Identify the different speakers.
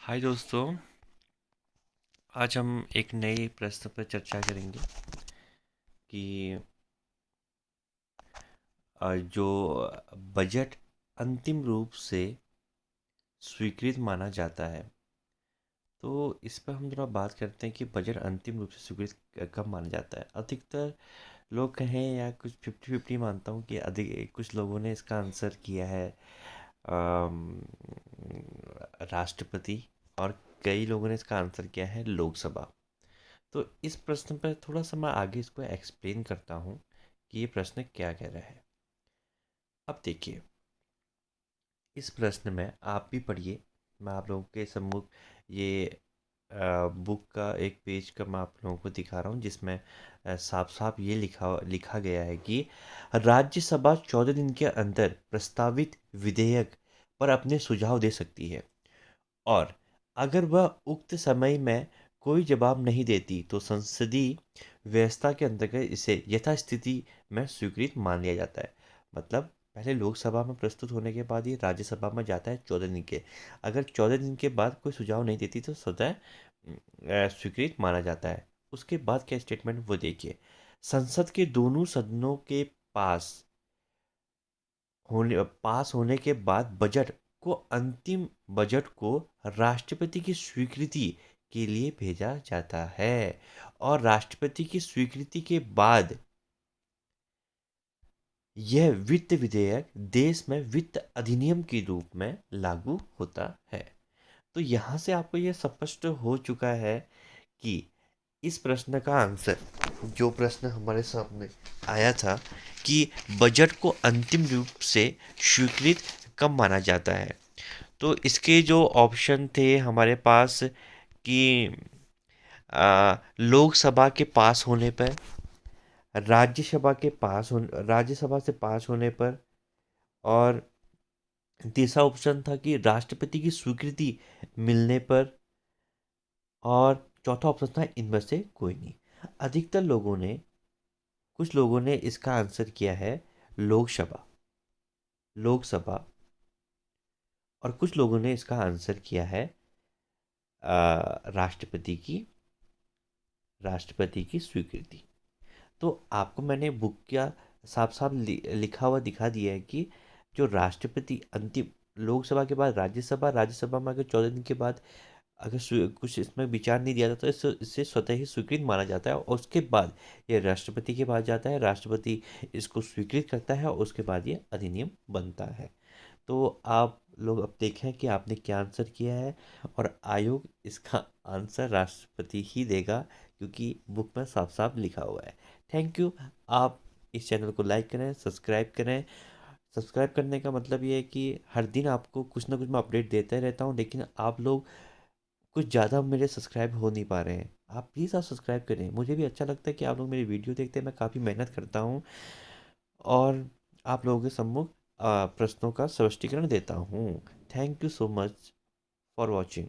Speaker 1: हाय दोस्तों। आज हम एक नए प्रश्न पर चर्चा करेंगे कि जो बजट अंतिम रूप से स्वीकृत माना जाता है, तो इस पर हम थोड़ा बात करते हैं कि बजट अंतिम रूप से स्वीकृत कब माना जाता है। अधिकतर लोग कहें या कुछ 50-50 मानता हूँ कि अधिक कुछ लोगों ने इसका आंसर किया है अम, राष्ट्रपति, और कई लोगों ने इसका आंसर किया है लोकसभा। तो इस प्रश्न पर थोड़ा सा मैं आगे इसको एक्सप्लेन करता हूँ कि ये प्रश्न क्या कह रहा है। अब देखिए, इस प्रश्न में आप भी पढ़िए। मैं आप लोगों के सम्मुख ये बुक का एक पेज का मैं आप लोगों को दिखा रहा हूँ, जिसमें साफ साफ ये लिखा लिखा गया है कि राज्यसभा 14 दिन के अंदर प्रस्तावित विधेयक पर अपने सुझाव दे सकती है, और अगर वह उक्त समय में कोई जवाब नहीं देती तो संसदीय व्यवस्था के अंतर्गत इसे यथास्थिति में स्वीकृत मान लिया जाता है। मतलब पहले लोकसभा में प्रस्तुत होने के बाद ये राज्यसभा में जाता है 14 दिन के। अगर 14 दिन के बाद कोई सुझाव नहीं देती तो स्वतः स्वीकृत माना जाता है। उसके बाद क्या स्टेटमेंट वो देखिए। संसद के दोनों सदनों के पास पास होने के बाद बजट को राष्ट्रपति की स्वीकृति के लिए भेजा जाता है, और राष्ट्रपति की स्वीकृति के बाद यह वित्त विधेयक देश में वित्त अधिनियम के रूप में लागू होता है। तो यहाँ से आपको यह स्पष्ट हो चुका है कि इस प्रश्न का आंसर, जो प्रश्न हमारे सामने आया था कि बजट को अंतिम रूप से स्वीकृत कब माना जाता है, तो इसके जो ऑप्शन थे हमारे पास कि लोकसभा के पास होने पर, राज्यसभा से पास होने पर, और तीसरा ऑप्शन था कि राष्ट्रपति की स्वीकृति मिलने पर, और चौथा ऑप्शन था इनमें से कोई नहीं। अधिकतर लोगों ने कुछ लोगों ने इसका आंसर किया है लोकसभा लोकसभा, और कुछ लोगों ने इसका आंसर किया है राष्ट्रपति की स्वीकृति। तो आपको मैंने बुक का साफ साफ लिखा हुआ दिखा दिया है कि जो राष्ट्रपति अंतिम, लोकसभा के बाद राज्यसभा, राज्यसभा में अगर 14 दिन के बाद अगर कुछ इसमें विचार नहीं दिया जाता तो इसे स्वतः ही स्वीकृत माना जाता है, और उसके बाद ये राष्ट्रपति के पास जाता है, राष्ट्रपति इसको स्वीकृत करता है, और उसके बाद ये अधिनियम बनता है। तो आप लोग अब देखें कि आपने क्या आंसर किया है, और आयोग इसका आंसर राष्ट्रपति ही देगा, क्योंकि बुक में साफ साफ लिखा हुआ है। Thank you. आप इस चैनल को लाइक करें, सब्सक्राइब करें। सब्सक्राइब करने का मतलब ये है कि हर दिन आपको कुछ ना कुछ मैं अपडेट देता रहता हूँ, लेकिन आप लोग कुछ ज़्यादा मेरे सब्सक्राइब हो नहीं पा रहे हैं। आप प्लीज़ आप सब्सक्राइब करें। मुझे भी अच्छा लगता है कि आप लोग मेरी वीडियो देखते हैं। मैं काफ़ी मेहनत करता हूँ, और आप लोगों के सम्मुख प्रश्नों का स्पष्टीकरण देता हूँ। Thank you so much for watching.